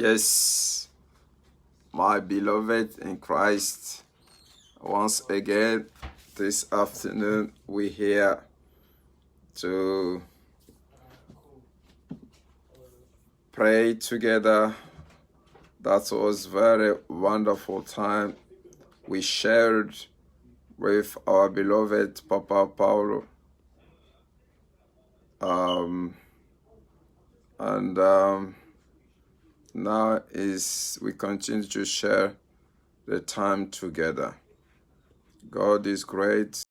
Yes, my beloved in Christ, once again this afternoon we're here to pray together. That was very wonderful time we shared with our beloved Papa Paulo. Now we continue to share the time together. God is great.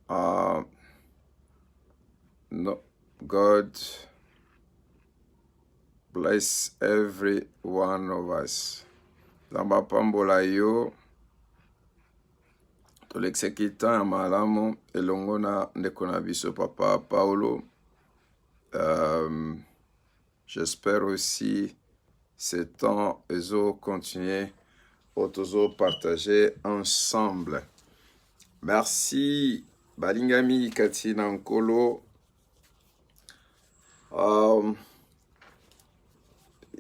God bless every one of us. Zamba pambola yo toleksekita ya malamu elongo na ndeko na biso Papa Paulo. J'espère aussi ce temps ezo continuer otozo partager ensemble. Merci balingami Katina Nkolo.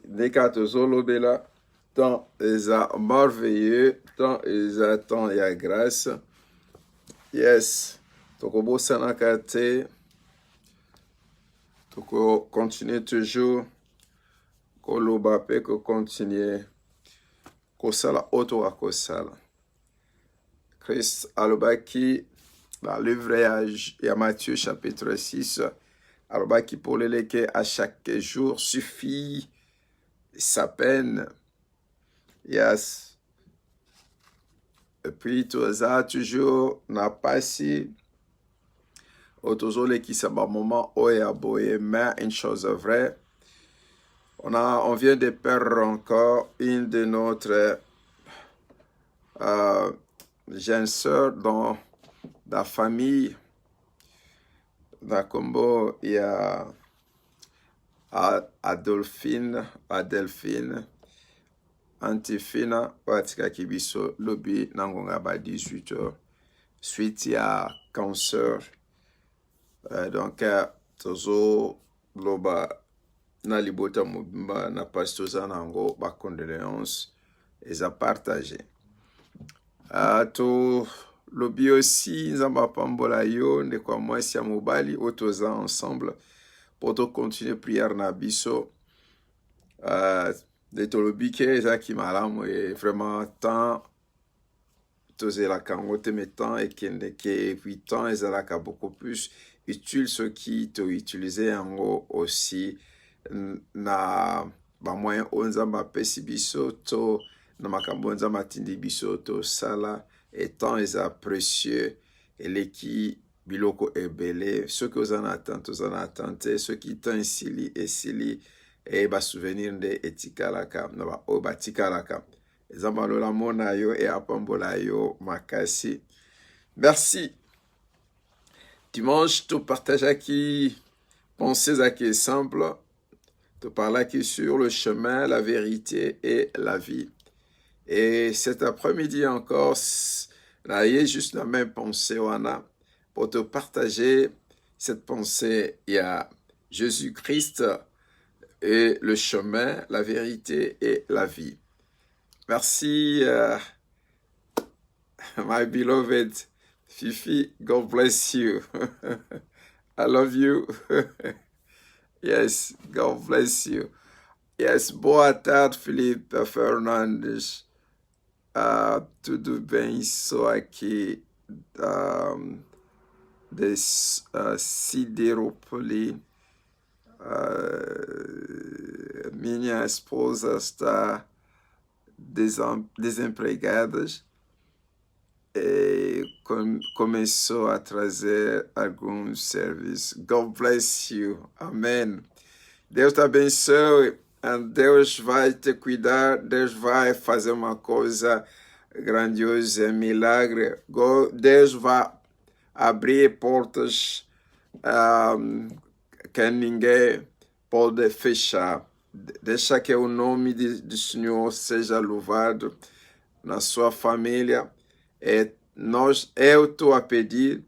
Nekatozo lobela tant eza merveilleux, tant eza tant ya grâce. Yes, tokobo sanakate. Toko continuer toujours koloba pe ko continuer kosala oto wa kosala. Christ alobaki dans le livre ya Matthieu chapitre 6 alobaki pour que à chaque jour suffit sa peine. Yes. Et puis toza toujours na pasi autozole qui saba moment oya boye, mais une chose vraie, on vient de perdre encore une de notre jeune sœur dans la famille. Dans Combo, il y a Adelphine, Antifina, Watika Kibiso, Lobby, Nangonga ba 18 heures, suite à cancer. Donc, tozo loba na libota mubimba na pastoza nango ba condoléances et à partager. To lobi aussi nzamba pambola yo ndeko mwasi ya mobali otoza ensemble pour to continuer prière na biso. De to lobi ke ezaki malamu et vraiment temps tozela kango te metan et kende ke 8 ans ezalaka beaucoup plus utile ce qui to utiliser yango aussi na ba moyen onzamba pesi biso to na makambo onzamba tindi biso to sala et temps eza précieux et leki biloko ebele ce que vous en attendez ce qui t'en sili et ba souvenir de etikalaka na ba obatikalaka ezamba lola mona yo et apambola yo makasi. Merci. Dimanche, tu partages qui pensées à qui est simple, tu parles qui sur le chemin, la vérité et la vie. Et cet après-midi encore, là, il y a juste la même pensée, Wana, pour te partager cette pensée. Il y a Jésus-Christ et le chemin, la vérité et la vie. Merci, my beloved Fifi, God bless you. I love you. Yes, God bless you. Yes, boa tarde, Felipe Fernandes. Tudo bem, sou aqui de Siderópolis. Minha esposa está desempregada e começou a trazer alguns serviços. God bless you. Amém. Deus te abençoe. Deus vai te cuidar. Deus vai fazer uma coisa grandiosa, milagre. Deus vai abrir portas que ninguém pode fechar. Deixa que o nome do Senhor seja louvado na sua família. Eu estou a pedir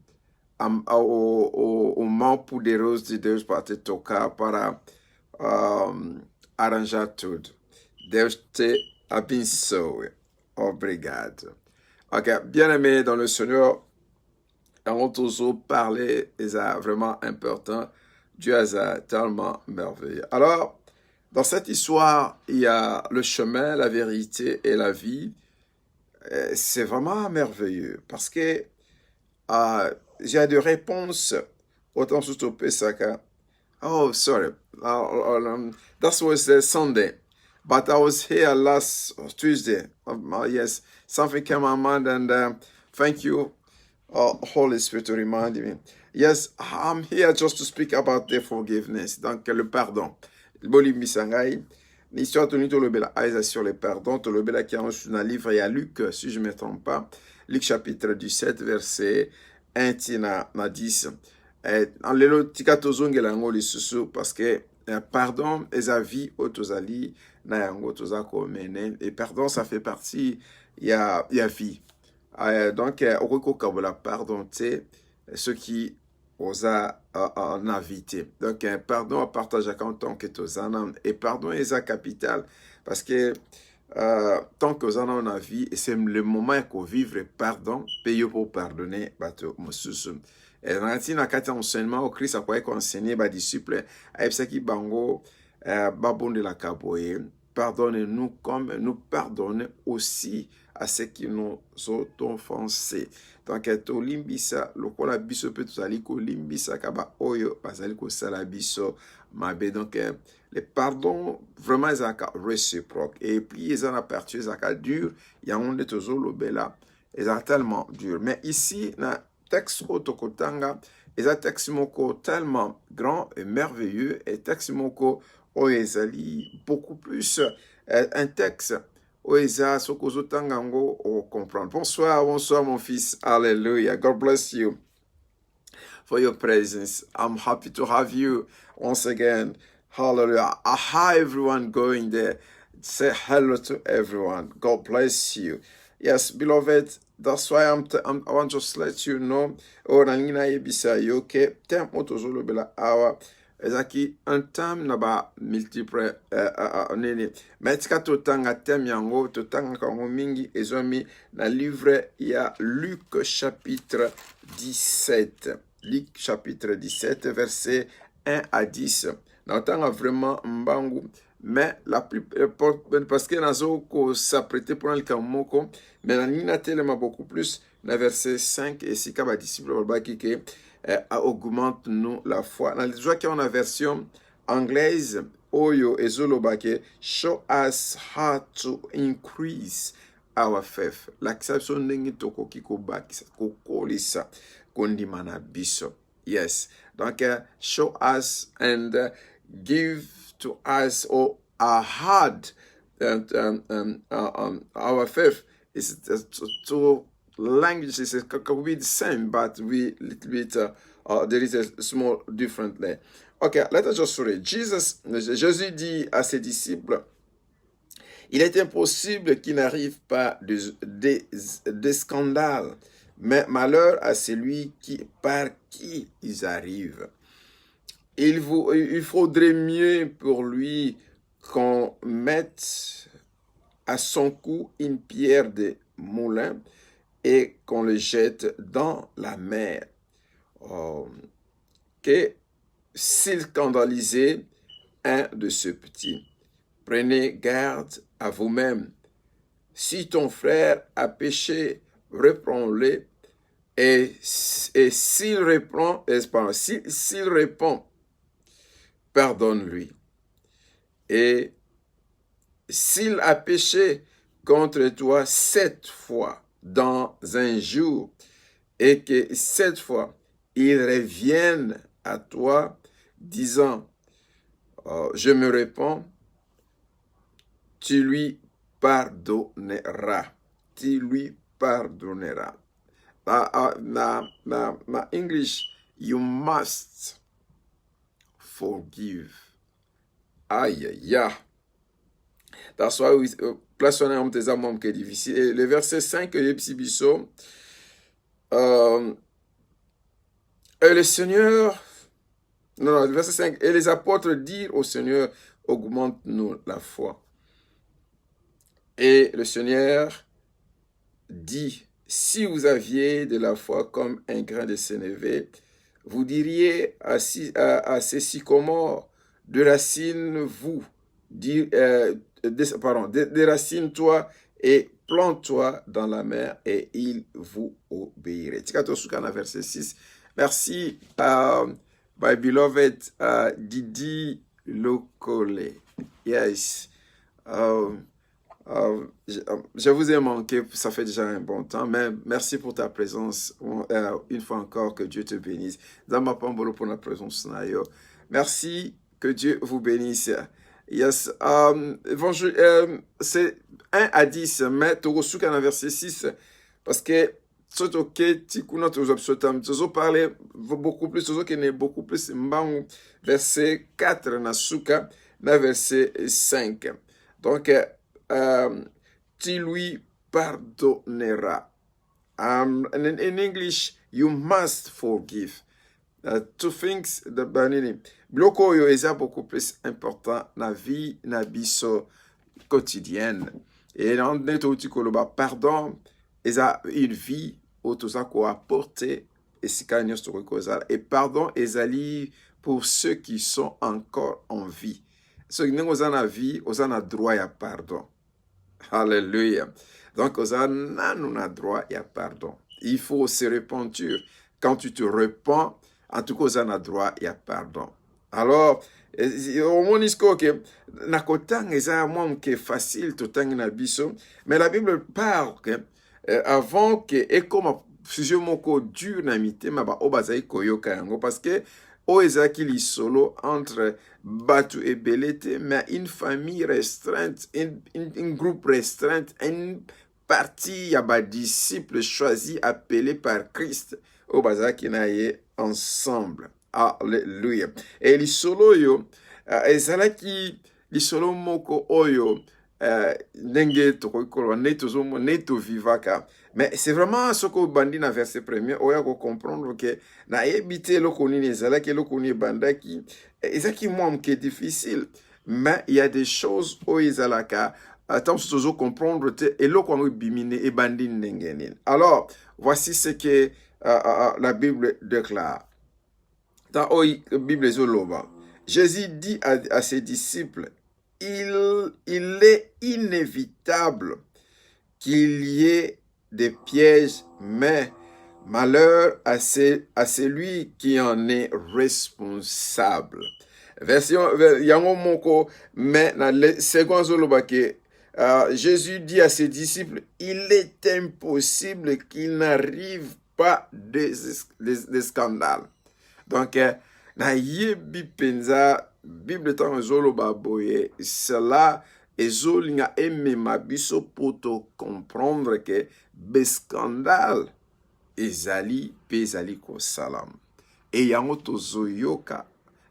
o mão poderoso de Deus para te tocar, para arranjar tudo. Deus te abençoe. Obrigado. Ok, bien-aimé dans le Seigneur, on a toujours parlé, et c'est vraiment important. Dieu est tellement merveilleux. Alors, dans cette histoire, il y a le chemin, la vérité et la vie. C'est vraiment merveilleux parce que j'ai des réponses autant sur Pesaka. Oh, sorry. That was Sunday. But I was here last Tuesday. Yes, something came on my mind, and thank you, Holy Spirit, to remind me. Yes, I'm here just to speak about the forgiveness. Donc, le pardon. Boli misangai. L'histoire de Nito Lobela Aïsa sur le pardon. To Lobela qui a reçu un livre, il y a Luc, si je ne me trompe pas. Luc chapitre 17, verset 1 tina na 10. En lelo tika tozongela yango lisusu parce que pardon eza vie oyo tozali na yango toza komene et pardon ça fait partie ya vie. Donc okoki kokabola pardon te ce qui oza en invité. Donc pardon à partager en tant que tozana et pardon eza capital parce que tant que ozana na vie et c'est le moment qu'on vivre pardon paye pour pardonner bato mosusu. Nati na kati ya enseignement au Christ akoye enseigner ba disciples ayebisaki bango babondelaka boye pardonnez-nous comme nous pardonnons aussi à ceux qui nous ont offensés. Donc tolimbisa lokola biso pe tozali kolimbisa kaba oyo bazali kosala biso mabe. Donc le pardon vraiment ezaka réciproque et puis ezana partie ezaka dur yango nde tozolobela ezaka tellement dur. Mais ici na texte otokotanga eza texte moko tellement grand et merveilleux et texte moko oyo ezali beaucoup plus un texte oyo eza soki ozotanga yango ocomprendre. Bonsoir mon fils. Hallelujah. God bless you for your presence. I'm happy to have you once again. Hallelujah. Hi everyone going there. Say hello to everyone. God bless you. Yes, beloved, that's why I want to just let you know. Nalingina yebisa yo ke tem otozolo bela awa ezaki un tam na ba multiple nene. Metika totanga tem yango totanga kango mingi ezomi na livre ya Luc chapitre 17. Luc chapitre 17 verset 1 à 10. Naotanga vraiment mbangu. Mais la plus parce que nazo ko s'apprêter pour le kamoko mais la nina tellement beaucoup plus na verset 5 et si ka ba disciple ba ki ke augmente nous la foi. Na joie qui on a version anglaise oyo ezoloba ke show us how to increase our faith. L'acception ndenge tokoki ko bakisa ko kolisa kondimana biso. Yes. Donc show us and give to us or our heart and our faith is two languages could be the same, but we little bit there is a small difference there. Okay, let us just read. Jésus dit à ses disciples, il est impossible qu'il n'arrive pas des scandales, mais malheur à celui par qui ils arrivent. Il faudrait mieux pour lui qu'on mette à son cou une pierre de moulin et qu'on le jette dans la mer. Que s'il scandalisait un de ceux petits. Prenez garde à vous-même. Si ton frère a péché, reprends-le. Et s'il répond, pardonne-lui. Et s'il a péché contre toi 7 fois dans un jour, et que 7 fois il revienne à toi, disant, je me réponds, tu lui pardonneras. Tu lui pardonneras. Na English, you must forgive. Aïe, aïe, aïe. That's why we place on un des amants qui est difficile. Et le verset 5, et le Seigneur, non, le verset 5, et les apôtres dirent au Seigneur, augmente-nous la foi. Et le Seigneur dit, si vous aviez de la foi comme un grain de sénévé, vous diriez à ces sycomores, déracine-vous, déracine-toi et plante-toi dans la mer et il vous obéirait. Tikatosukana verset 6. Merci, my beloved Didi Lokole. Yes. Je vous ai manqué, ça fait déjà un bon temps, mais merci pour ta présence. Une fois encore, que Dieu te bénisse. Zamapambolo pour la présence. Merci, que Dieu vous bénisse. Yes, c'est 1 à 10, mais tu reçois dans verset 6, parce que c'est ok, tu connais tes obsolètes, tu as parlé beaucoup plus, tu as beaucoup plus, verset 4, nasuka, na verset 5. Donc, tu lui pardonneras. In English, you must forgive. Two things the banini. Bloko yo eza beaucoup plus important na vie na biso quotidienne. Et dans neto tikoloba pardon eza une vie otoza ko apporter esikanyos to kozala. Et pardon ezali pour ceux qui sont encore en vie. Ceux qui n'ont pas vie, ils ont droit à pardon. Alléluia. Donc, ils ont droit à pardon. Il faut se repentir. Quand tu te repens, en tout cas, ils ont droit à pardon. Alors, au moins, que nakotang est facile tout temps na biso, mais la Bible parle que avant que et comme sujet moko dur na mité ma ba obazai koyoka yango parce que oezaki li solo entre Batu et Belete, mais une famille restreinte, un groupe restreint, une partie y a des disciples choisis, appelés par Christ, au bazaki naye ensemble. Alléluia. Et li solo yo, ezalaki li solo moko oyo, nenge tokoikolo, neto vivaka. Mais c'est vraiment ce que bandi na verset premier, oya ko comprendre que na ebité lokoni nezalaki lokoni bandaki, ezaki moi qui est difficile. Mais il y a des choses où ezalaka, attends sozo comprendre te et lokoni bimine e bandi nengenin. Alors, voici ce que la Bible déclare. Dans la Bible Zoloba, Jésus dit à ses disciples, il est inévitable qu'il y ait des pièges, mais malheur à celui qui en est responsable. Version yango moko, mais dans le second Zolobake, Jésus dit à ses disciples, il est impossible qu'il n'arrive pas des scandales. Donc, na yebi penza Bible tan Zoloba boye, cela ezolinga emema biso poto comprendre que bescandale ezali pe ezali ko salam. Et yango tozoyoka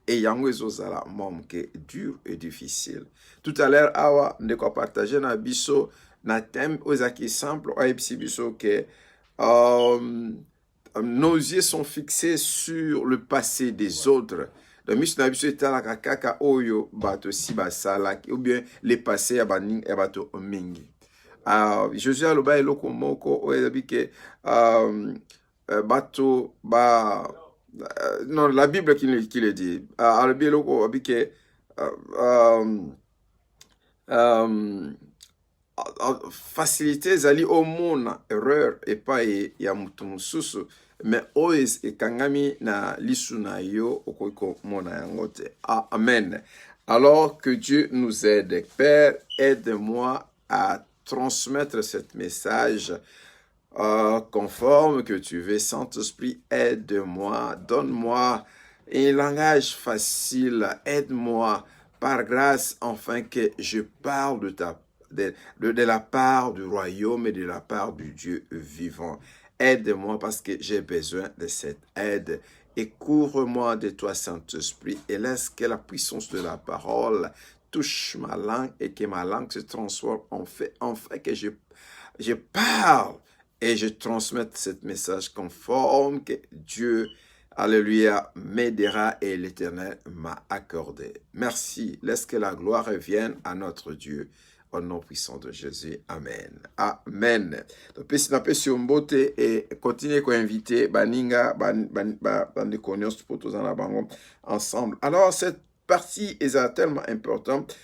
et yango ezozala momke dur et difficile. Tout à l'heure awa ndeko partager na biso na thème ozaki simple aipsi biso que nos yeux sont fixés sur le passé des autres. Donc, ou bien les passés à baning et bato mingi. Jésus a l'oba eloko moko oezabike bato ba non la Bible qui le dit. Albi eloko abike facilité zali au monde erreur et pas ya mutu mususu mais ois e kangami na lisuna yo okoiko mona yangote. Amen. Alors que Dieu nous aide. Père, aide-moi à transmettre ce message conforme que tu veux. Saint-Esprit, aide-moi, donne-moi un langage facile, aide-moi par grâce afin que je parle de la part du royaume et de la part du Dieu vivant. Aide-moi parce que j'ai besoin de cette aide. Et couvre-moi de toi, Saint-Esprit, et laisse que la puissance de la parole touche ma langue et que ma langue se transforme en fait que je parle et je transmette ce message conforme que Dieu Alléluia, m'aidera et l'Éternel m'a accordé. Merci. Laisse que la gloire revienne à notre Dieu. Au nom puissant de Jésus. Amen. Amen. Donc, si on peut sur mbote et continuer à inviter Baninga, Bandekonios pour tous en abangon ensemble. Alors, cette partie est tellement importante.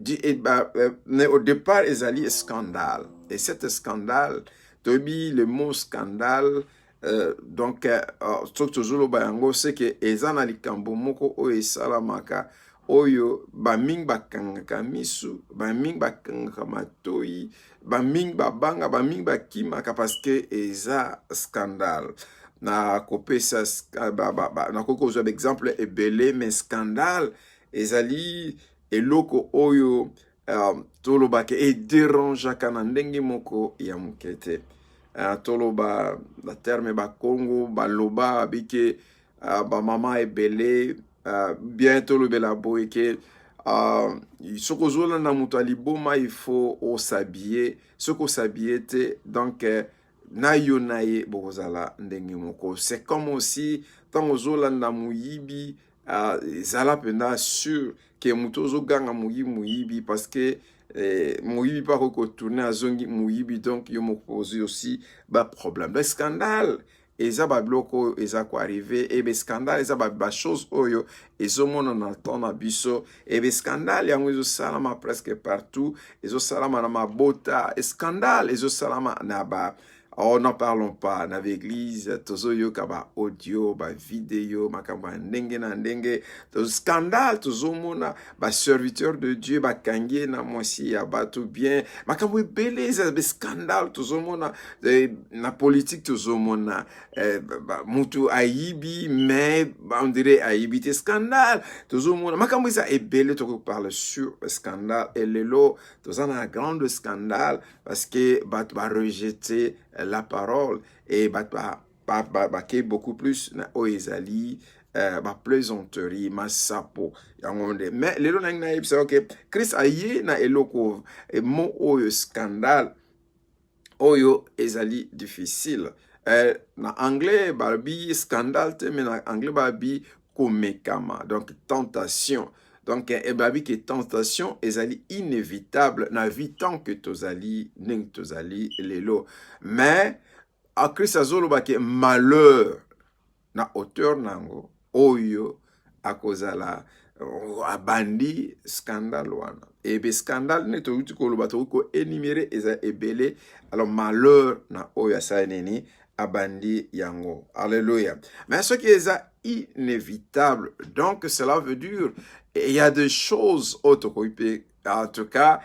Au départ, il y a un scandale. Et cet scandale, le mot scandale, donc, c'est que ezana likambo moko oyo esalamaka oyo baming bakangaka misu, baming bakangaka matoi, baming babanga, baming bakimaka parce que eza scandale. Na kopesa na kokozwa exemple ebele mais scandale ezali eloko oyo tolobake ederangeaka na ndenge moko ya mokete. Toloba la terme ba Congo ba loba bike ba mama ebele bientôt le bela boyeke sokozola na mutu aliboma il faut o s'habiller soko s'habiller te donc na yo na ye bokozala ndenge moko. C'est comme aussi tango zola na muyibi zala pena sûr que mutu ozoganga muyibi parce que Moïbi pas retourner à zongi Moïbi donc yo me pose aussi ba problème. Le scandale eza ba bloko eza ko arrivé et be scandale eza ba chose oyo ezo mona na tona biso et be scandale yango ezo salama presque partout ezo salama na mabota scandale ezo salama na ba. Oh, n'en parlons pas. Dans l'église, tozo yo kaba audio, ba vidéo, makamba ndenge na ndenge, tozo scandale, tozo mona, ba serviteur de Dieu, ba kange na mwasi ya ba tout bien, makamba beleza, ba scandale, tozo mona, na politique tozo mona, mutu aibi, mais on dirait aibi te scandale, tozo mona, makamba isa ebele toko parle sur scandale, et lelo, tozo na grande scandale, parce que ba rejeter la parole et beaucoup plus na oezali plaisanterie masapo yangonde mais lelo na yebisa ok Christ aye na eloko mo oyo scandale oyo ezali difficile na anglais barbi scandale te mais na anglais barbi komekama donc tentation. Donc, ebabi que tentation ezali inévitable na vie tant que tozali ning tozali lelo. Mais à Christ azolo bake malheur na auteur nango oyo akozala abandi scandale wana. Et be scandale ne to uti ko lo bato ko énumérer eza ebele alors malheur na oyo asa neni abandi yango. Alléluia. Mais ce qui est inévitable, donc cela veut dire il y a des choses autocoupées en tout cas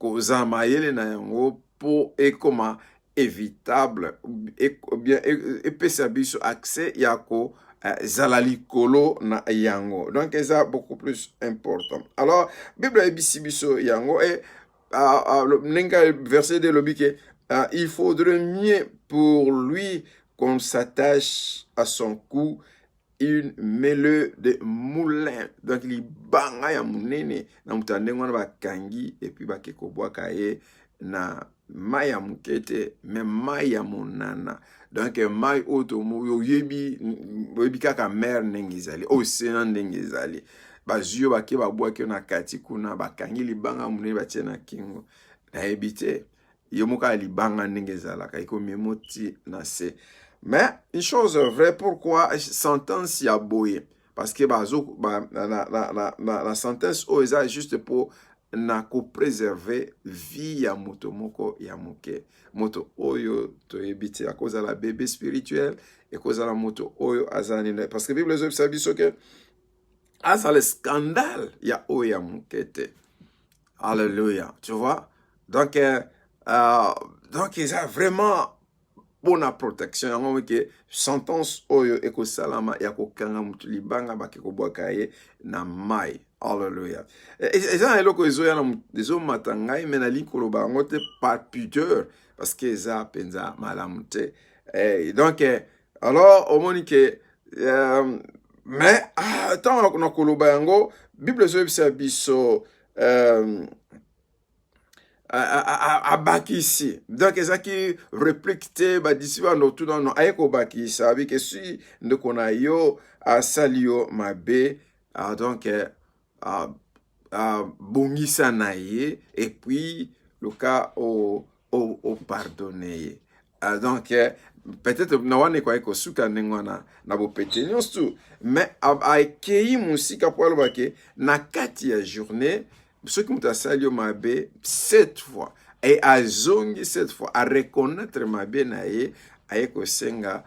causa maïle na yango pour et comment évitable et bien et pesabiso accès yako zalalikolo na yango donc ça beaucoup plus important. Alors Bible ebisibiso yango et verset de l'obike il faudrait mieux pour lui qu'on s'attache à son cou une mêlée de moulins. Donc, il banga ya munene na mutande ngwana bakangi et puis bakeko bwaka ye na maya mukete me maya monana. Donc, mai oto yo yebi kaka mer nengizali o sena nengizali. Bazio bake babwaki na kati kuna bakangi libanga munene batie na kingo. Na ebite yo muka libanga nengizala kaiko memoti na se. Mais une chose vraie, pourquoi sentence y a boye? Parce que la sentence est juste pour na ko préserver vie ya moto moko ya moke. Moto oyo to ebiti à cause de la bébé spirituel et cause de la moto oyo azanine. Parce que Bible ça dit que asa le scandale ya oyo ya mokete. Alléluia. Tu vois? Donc il a vraiment bona protection yango ke sentence oyo eko salama ya kokanga mutu libanga bakeko bwaka ye na mai. Alléluia. Eza eloko ezoya na ezo matangai mais na likolo bango te par pudeur parce que eza penza malamu te. Donc alors omoni ke mais tant na koloba yango Bible zo bisa biso abakisi. Donc, ezaki réplique te, d'ici va no tout non, ayeko bakisa, avec si ne kona yo, salio mabe, donc, bongisa na ye, et puis, le cas au pardonner. Donc, peut-être na wane kwa eko suka nengwana na bopete nyonso, mais akei musika po alobake na kati ya journée soki mutu asali yo mabe 7 fois et azongi 7 fois a reconnaître mabe na ye aye kosenga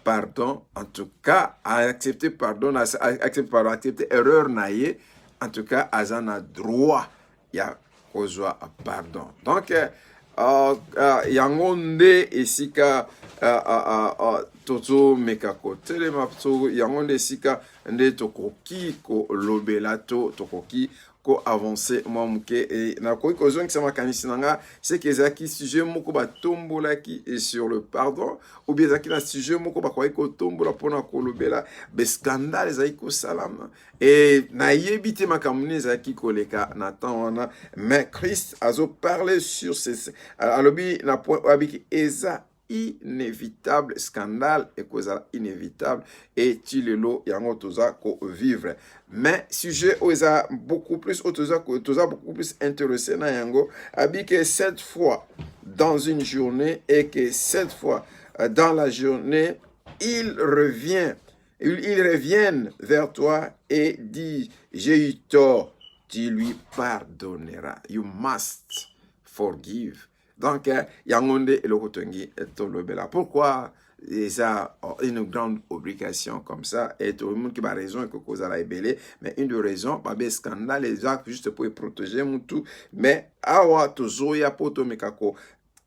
pardon, en tout cas a accepter pardon, accepter erreur na ye, en tout cas azana droit ya kozwa pardon. Donc yango nde esika toto mekako telema to yango nde esika nde tokoki ko lobela to tokoki ko avancer mwa muke et na koki kozongisa makanisi nanga c'est que ezaki sujet moko batombolaki sur le pardon ou bien ezaki na sujet moko bakoki kotombola mpona kolobela scandale ezali kosalama et nayebi te makambo nini ezalaki koleka na temps wana mais Christ azo parler sur ces alobi na point abiki eza inévitable scandale et cause inévitable et tilelo yango toza ko vivre mais sujet oza beaucoup plus toza beaucoup plus intéressé na yango abike 7 fois dans une journée et que 7 fois dans la journée ils reviennent vers toi et disent j'ai eu tort, tu lui pardonneras. You must forgive. Donc, yangonde elokotongi etolobela. Pourquoi ça une grande obligation comme ça et tout le monde qui a raison que cause la ébélé mais une de raison pas des scandales les actes juste pour protéger tout mais awa tozoya poto mekako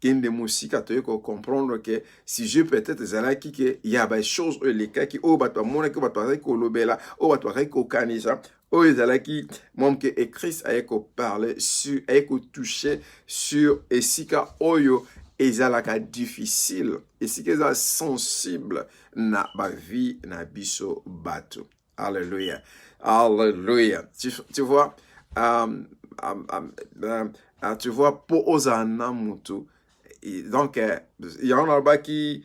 kende musika to ko comprendre que si je peut-être zalaki que il y a des choses les cas qui o batwa mona que batwa ko lobela o batwa ko kanisa o ezalaki mom que Christ a ko parler sur a ko toucher sur esika oyo ezalaka difficile esika eza sensible na ba vie na biso bato. Alléluia. Alléluia. Tu vois tu vois pour ozana mutu. Donc il y en a qui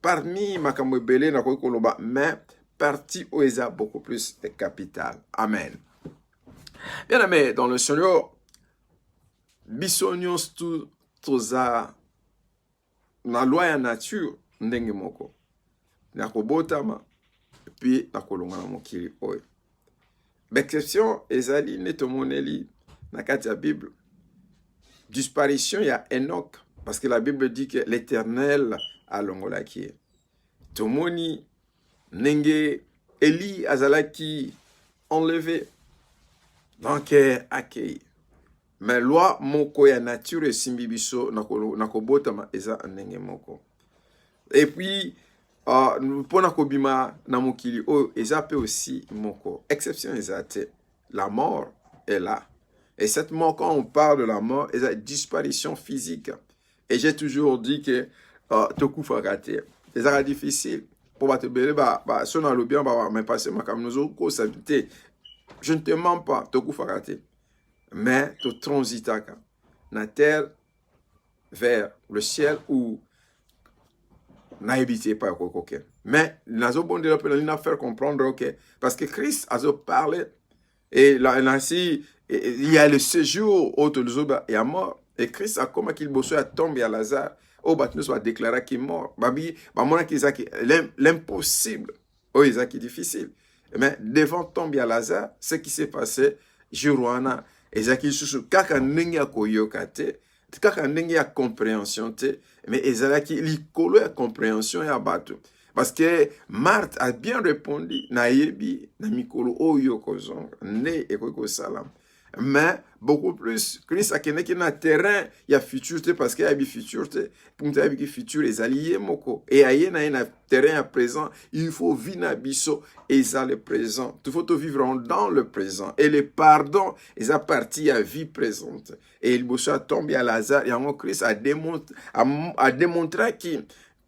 parmi makambo belé na ko koloba mais partie oeza beaucoup plus capital. Amen. Bien aimé dans le Seigneur bisonyos tout toza na loi ya nature ndenge moko na kobotama puis na kolonga na mokili oyo l'exception ezali netomoneli na kati ya Bible disparition ya Enoch parce que la Bible dit que l'Éternel a longolaki tomoni nenge Eli azalaki enlevé donc accueilli. Mais loi moko ya nature esimbi biso na kobotama eza ndenge moko. Et puis pona kobima na mokili oyo eza pe aussi moko. Exception ezate. La mort est là. Et cette mort, quand on parle de la mort, est la disparition physique. Et j'ai toujours dit que tokufa kate. C'est difficile pour te belé si on a le bien mais passer ma comme nous autres je ne te mens pas tokufa kate. Mais tu transitaka na terre vers le ciel où n'a habité pas quoi. Mais nazo bonde la faire comprendre OK parce que Christ a parlé et là ainsi il y a le séjour au Tolozoba et à mort et Christ a comment qu'il bosse à tomber à Lazare au battu soit déclaré qu'il est mort babi ba mona ki l'impossible oh Isaac difficile mais devant tomber à Lazare ce qui s'est passé Juruana ezaki susu kaka ndenge ya koyoka te kaka ndenge ya compréhension te mais ezalaki likolo ya compréhension ya bato parce que Marthe a bien répondu na yebi na mikolo oyo kozonga ne ekoko salam mais beaucoup plus Christ a keneki na terrain ya futur te parce que ya bi futur te pour te bi futur les alliés moko et aye na terrain à présent il faut vivre na biso et ça le présent il faut te vivre dans le présent et le pardon est à partir à vie présente et il bossa tomber à Lazare et en Christ a démontré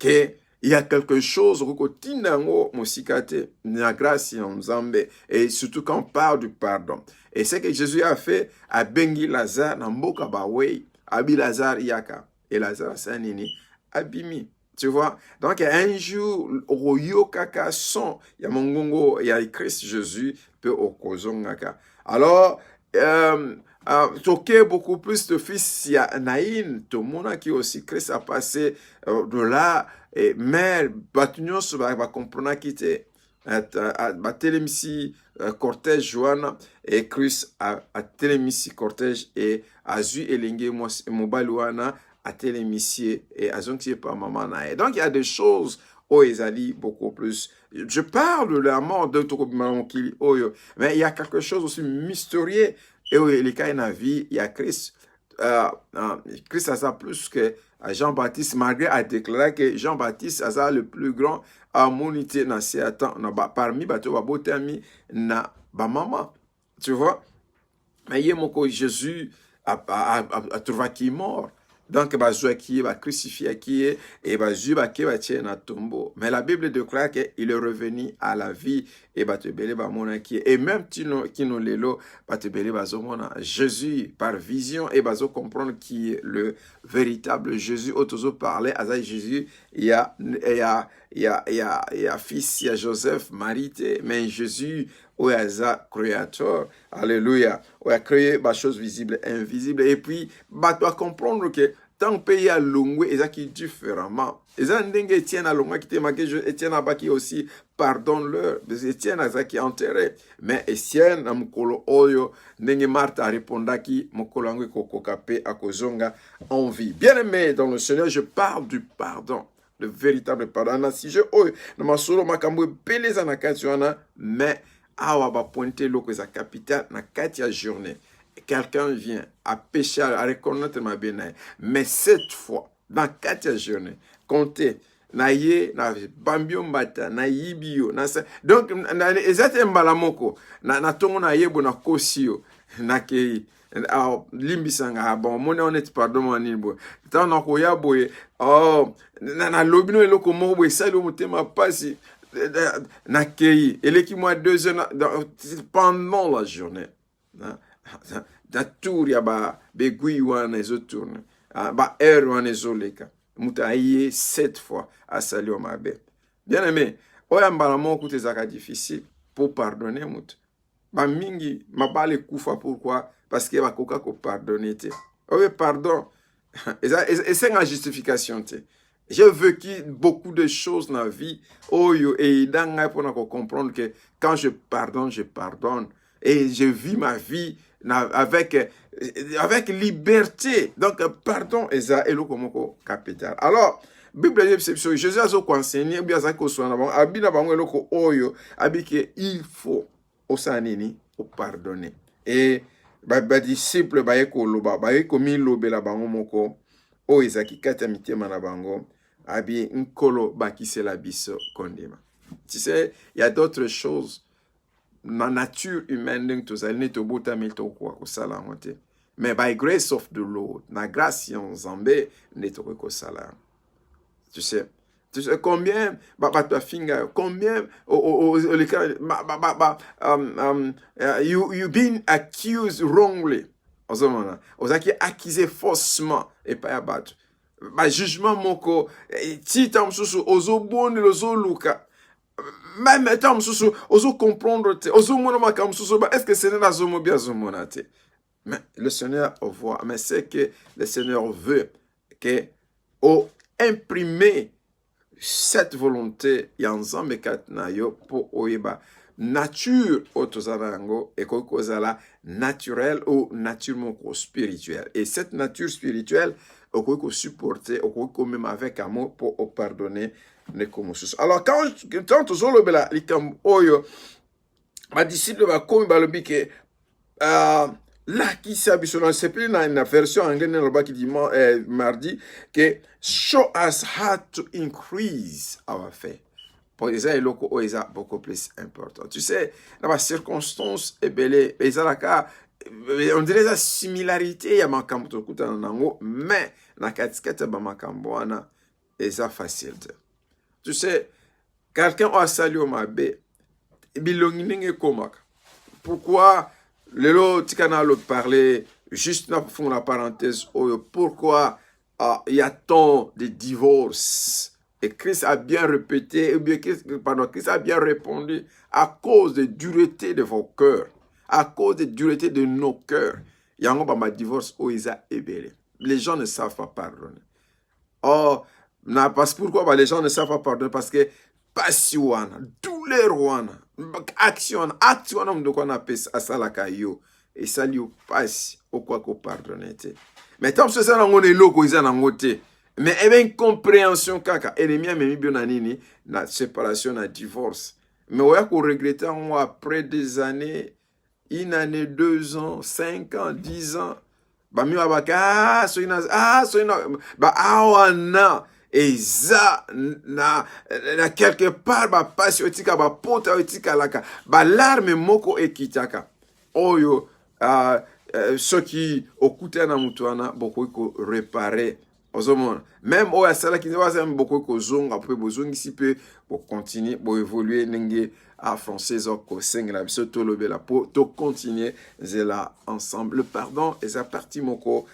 que il y a quelque chose au musikate na grâce en Zambé et surtout quand on parle du pardon. Et ce que Jésus a fait à Bengi Lazare na mboka bawei abi Lazare yaka. Et Lazare, c'est un nini, abimi. Tu vois? Donc, un jour, Royo Kaka son, il y a Mongongo, il y a Christ Jésus, peut au Kozongaka. Alors, toquer beaucoup plus de fils, il y a Naïn, tout le monde qui aussi Christ a passé de là, et mais, Batunion va comprendre qui était, Télémissi cortège Joanna, et Christ a Télémissi cortège, et Azu Elinge Mobaluana, à télémissier et à zontier par maman nae. Donc il y a des choses où ils allaient beaucoup plus. Je parle de la mort de Tokobimamonkili Oyo, mais il y a quelque chose aussi mystérieux et où il y a une vie, il y a Christ. Christ a ça plus que Jean-Baptiste, malgré a déclaré que Jean-Baptiste a ça le plus grand harmonité dans ces temps, parmi bateau babotami na ba maman. Tu vois? Mais il y a Jésus a trouvé qui est mort. Donc, qui va crucifié qui est et qui va tirer na tombeau. Mais la Bible déclare qu'il est revenu à la vie et va te belé ba mona qui et même qui nous lelo va te belé ba zomona Jésus par vision et va comprendre qui est le véritable Jésus. Autozo parler à Jésus il y a fils, il y a Joseph, Marie, mais Jésus où il y a créateur, alléluia, où il a créé des choses visibles et invisibles. Et puis, tu dois comprendre que tant que pays a longué, il y a qui différemment. Il y a des gens qui longué qui te marqué, Étienne a qui aussi pardonne-leur. Étienne a qui enterré. Mais Étienne a mukolo oyo, n'enge Martha répondra qui mukolo angwe kokokape a kozonga en vie. Bien aimé dans le Seigneur, je parle du pardon. Le véritable pardon. Si je oyo, na masolo makambo beleza na katiwana, mais awa va pointer l'eau que sa capitale na katia journée. Quelqu'un vient à pécher, à reconnaître ma bénédiction. Mais cette fois, dans katia journée, comptez, na ye, na bambio mbata, na yibio, na sa. Donc, ezate mbalamoko, na tongo na yebo na kosio, na kei. Limbisanga bon mona honnête pardon manibo tant na ko ya boye na lobino eloko mo boye sali motema pasi na kei eleki moi 2 heures pendant la journée da tour ya ba begui wana ezo tourne ba heure wana ezoleka mutaye 7 fois à sali o mabe bien aimé oya mbala moko tezaka difficile pour pardonner mut ba mingi mabale kufa pourquoi parce que va koka ko pardonner te. Oui, pardon. Et c'est une justification te. J'ai vécu beaucoup de choses dans la vie. Oh yo et dans pour comprendre que quand je pardonne et je vis ma vie avec liberté. Donc pardon et ça est le komoko capital. Alors Bible exception Jésus a enseigné bien ça ko so na bon abina bango eloko oyo abike il faut osanini au pardonner. Et ba disciple ba eko loba ba eko mi lobe la bango moko o ezaki kata mitema na bango abi nkolo ba kisela biso kondima. Tu sais, il y a d'autres choses na nature humaine donc tozali to bota milto kwa kusala ngote. Mais by grace of the Lord, na grâce en Zambé ne to ko sala. Tu sais combien combien you been accused wrongly ozaki accusé faussement et pas abattu jugement moko ti tamsusu ozoboni lozoluka même tamsusu ozo comprendre te ozomona makamsusu est-ce que c'est na zomo bien zomona te mais le Seigneur voit mais c'est que le Seigneur veut que imprimer cette volonté yanzambe katna yo pour oiba nature otozarango et kokozala naturel ou nature moko spirituelle et cette nature spirituelle okoko supporter okoko même avec amour pour pardonner les commotions. Alors quand tozolo bela likam oyo ma disciple ba komi balobi ke là qui s'habille c'est plus dans une version anglaise qui dit mardi que show us how to increase our faith. Pour les gens locaux beaucoup plus important. Tu sais dans la circonstance et belé on dirait la similarité ya makambo to kutana nango mais na katikati ba makambo wana eza facile. Tu sais quelqu'un a salué au mabe bilongi ninge komaka. Pourquoi Lelo tikana lo parler Juste pour la parenthèse, pourquoi il y a tant de divorces? Et Christ a bien répété, Christ a bien répondu, à cause de dureté de vos cœurs, à cause de dureté de nos cœurs. Il y a un divorce où ils ont ébélé. Les gens ne savent pas pardonner. Oh, pourquoi les gens ne savent pas pardonner? Parce que passion, douleur, action, de quoi on appelle ça la caillou. Et ça lui passe au quoi qu'on pardonne. Mais tant que ça, on est loco, ils en ont été. Mais il y a une compréhension kaka. Ennemi a mis bien nini na séparation, na divorce. Mais on a qu'on regrette après des années, une année, 2 ans, 5 ans, 10 ans. Bah mi wabaka awana eza na quelque part ba pasi otika ba pota otika laka ba larme moko ekitaka oyo ceux qui okuta na mutuana boko ko réparer ozomona même oya sala ki wa boko ko zonga pe bozongi si pe pour continuer pour évoluer nenge à français ko sengla biso to lobela pour to continuer zela ensemble le pardon et sa partie moko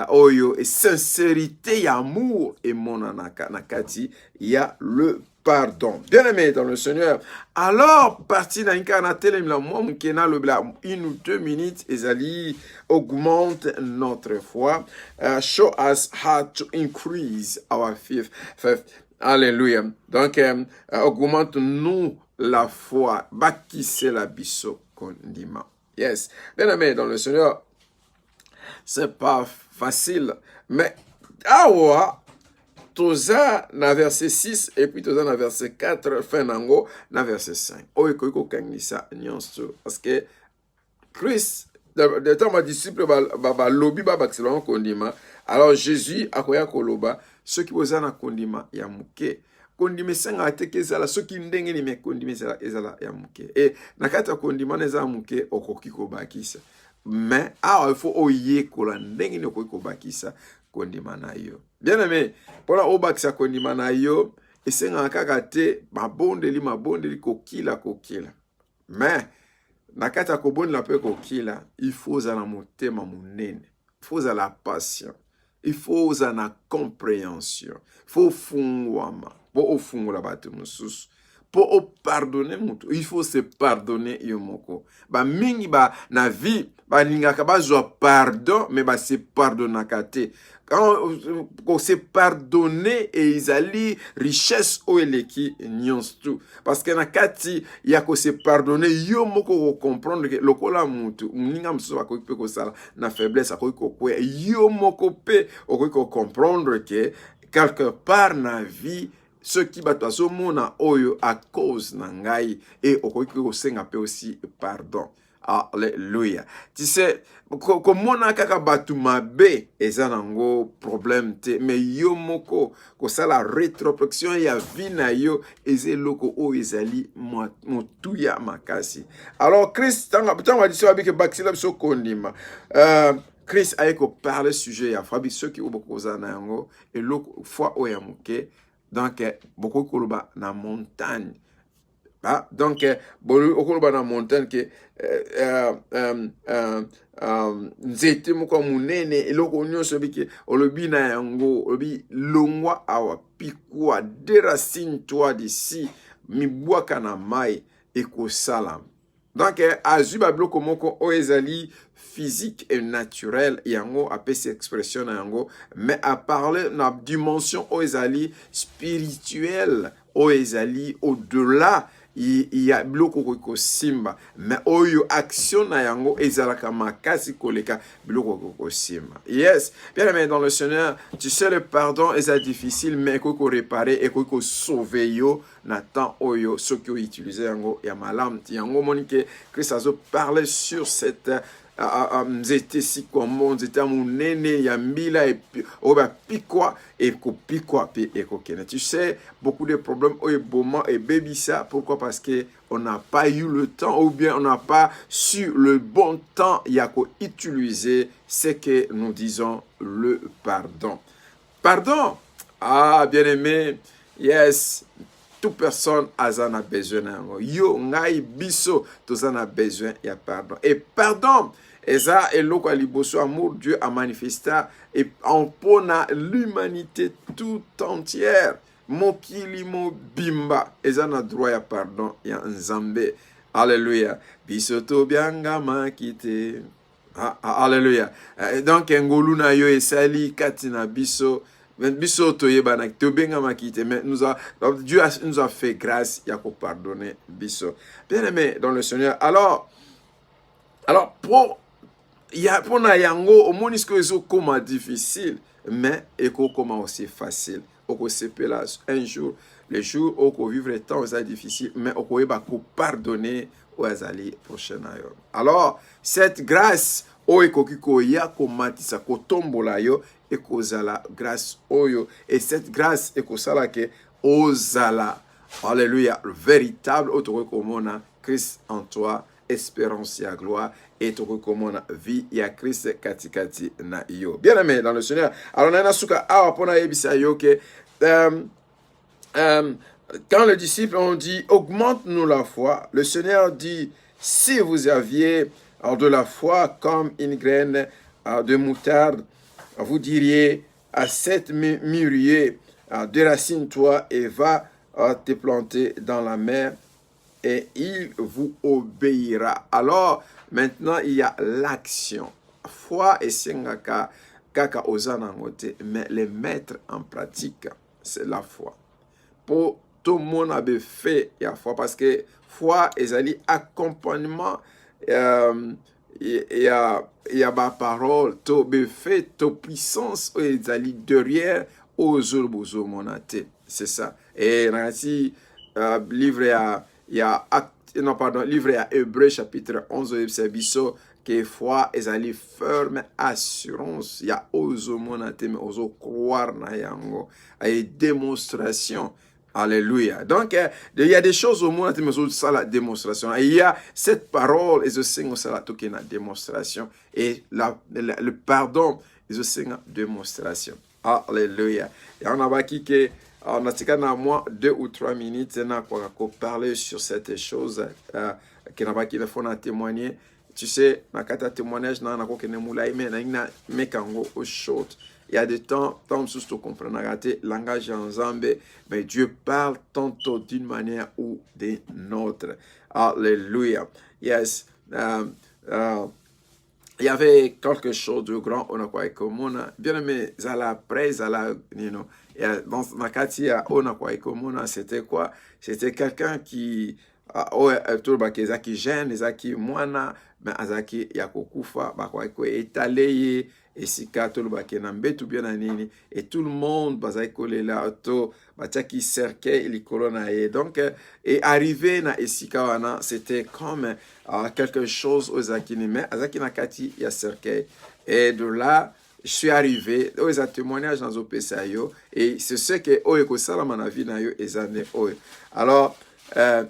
oyo et sincérité et amour et mon nakati il y a le pardon. Bien aimé dans le Seigneur. Alors, parti dans l'incarnatel, une ou 2 minutes, Ezali augmente notre foi. Show us how to increase our faith. Alléluia. Donc, augmente-nous la foi. Bâtissez la biso condiment. Yes. Bien aimé dans le Seigneur. C'est pas facile. Mais, toza na verset 6 et puis toza na verset 4 fin nango na verset 5. Oyo koiko kangisa nyonso parce que Christ de temps ma disciple ba lobi ba bakselon kondima. Alors Jésus akoya koloba ceux qui boza na kondima ya muke. Kondima senga ateke zala ceux qui ndenge ni me kondima ezala ya muke. Et nakata kondima neza muke okoki ko bakisa. Mais il faut oye kola ndenge ni okoki ko bakisa kondima na yo. Bien aimé, pour la obakisa kondima na yo, et c'est un kakate, mabondeli kokila. Mais, nakata kobonde la pe kokila, il faut za na motema munene, il faut za la patience, il faut za na compréhension, il faut fungwama, pour ofungula batu mususu. Pour pardonner mutu, il faut se pardonner yomoko. Ba mingi ba na vie, ba lingaka ba zo pardon, mais ba se pardonnaka te. Quand se pardonner et ils richesse o eleki nyonstu. Parce que na kati ya ko se pardonner yomoko ko comprendre que lokola mutu, mninga mso ba ko ko sala na faiblesse ko kwe yomoko pe o ko comprendre que quelque part na vie ce qui bat mona oyo à cause nangai et okoki kosenga pe aussi pardon. Alléluia. Tu sais, comme on a kaka batu mabe, eza nango problème te, mais yo moko, ko sa la rétrospection ya vina yo, eze loko o ezali motuya makasi. Alors, Christ, tant dit ça, avec Baxila so kondima, Christ a ko parler sujet ya fabi ceux qui ont beaucoup zanango, et loko fois o ya moke. Donc, beaucoup koloba na montagne. Donc, beaucoup koloba na montagne que nzete moko munene eloko nyonso biki olobi na yango olobi longwa awa pikwa deracine toi d'ici mibwaka na mai ekosala. Donc, azuba bloko moko oezali physique et naturel yango appelle cette expression yango mais à parler na dimension oezali spirituelle oezali au-delà il y a bloko ko simba mais oyo action na yango ezalaka makasi koleka bloko ko simba. Yes, bien aimé dans le Seigneur, tu sais le pardon est difficile mais ko réparer et ko sauver yo na temps oyo ceux qui ont utilisé yango ya malam yango monique Christ a parlé sur cette nzete si komo nzete munene ya mbila et oba pikwa et ko pikwa pe et ko kena. Tu sais beaucoup de problèmes au moment et baby ça pourquoi parce que on n'a pas eu le temps ou bien on n'a pas su le bon temps ya ko utiliser ce que nous disons le pardon. Pardon, bien aimé, yes, toute personne en a besoin. Yo ngai biso tous en a besoin ya pardon. Et pardon eza eloko ya liboso amour Dieu a manifesté et mpona l'humanité tout entière mokili mobimba eza na droit ya pardon ya nzambe. Alléluia. Biso tobiangamaki te. Alléluia. Donc ngolu na yo esali kati na biso biso toyebana tobengamaki te, mais Dieu nous a fait grâce ya ko pardonner biso. Bien aimé dans le Seigneur. Alors pour na yango omoni ce ezo koma difficile, mais eko koma aussi facile. Oko sepela un jour, le jour oko vivre temps ça difficile, mais oko yeba ko pardonner ou azali prochain ayo. Alors cette grâce o ekoki ko ya ko matisa ko tombola yo eko zala grâce oyo, et cette grâce eko sala ke ozala alléluia véritable auto komona Christ en toi, espérance ya gloire, et tu recommandes vie ya Christ katikati na yo. Bien aimé dans le Seigneur. Alors nana suka awa pona yebisa yo que quand les disciples ont dit augmente-nous la foi, le Seigneur dit si vous aviez de la foi comme une graine de moutarde, vous diriez à cette mûrier déracine-toi et va te planter dans la mer, et il vous obéira. Alors, maintenant, il y a l'action. Foi et sengaka kaka ozanangote, mais les mettre en pratique, c'est la foi. Pour tout le monde a fait la foi, parce que foi est un accompagnement, il y a ma parole, tout fait, toute puissance est allé derrière aux autres monate. C'est ça. Et ainsi, livre à livre à Hébreu chapitre 11 c'est biso que foi ezali ferme assurance ya ozo monate mais ozo croire na yango et démonstration. Alléluia. Donc il y a des choses au monde mais ozo ça la démonstration. Et il y a cette parole et ce ça la toke na démonstration, et le pardon et ce démonstration. Alléluia. Et on a baki que on a tika na moi 2 ou 3 minutes na kwa parler sur cette chose qui n'a pas qui faut na témoigner. Tu sais, na kata témoignage na ko kene mulai mais na mekango au short. Il y a des temps sous tu comprendre rater langage en Zambé, mais Dieu parle tantôt d'une manière ou d'une autre. Alléluia. Yes. Il y avait quelque chose de grand, on a quoi comme bien aimé, zala près, zala, you know, dans ma katia, on a quoi comme c'était quoi? C'était quelqu'un qui, tout le qui gêne, qui moana, mais azaki yakokufa, bakwa étalé, et si tout le baké nambetu bien anini, et tout le monde, bazaki là, to, bataki cercueil, les colonnes, donc, et arrivé na esikawana, c'était comme quelque chose aux Akini, mais Azaki Nakati, il y a cercueil. Et de là, je suis arrivé, aux témoignages dans Opesayo, et c'est ce que Oeko Salamanavi na yo ezane Oe. Alors,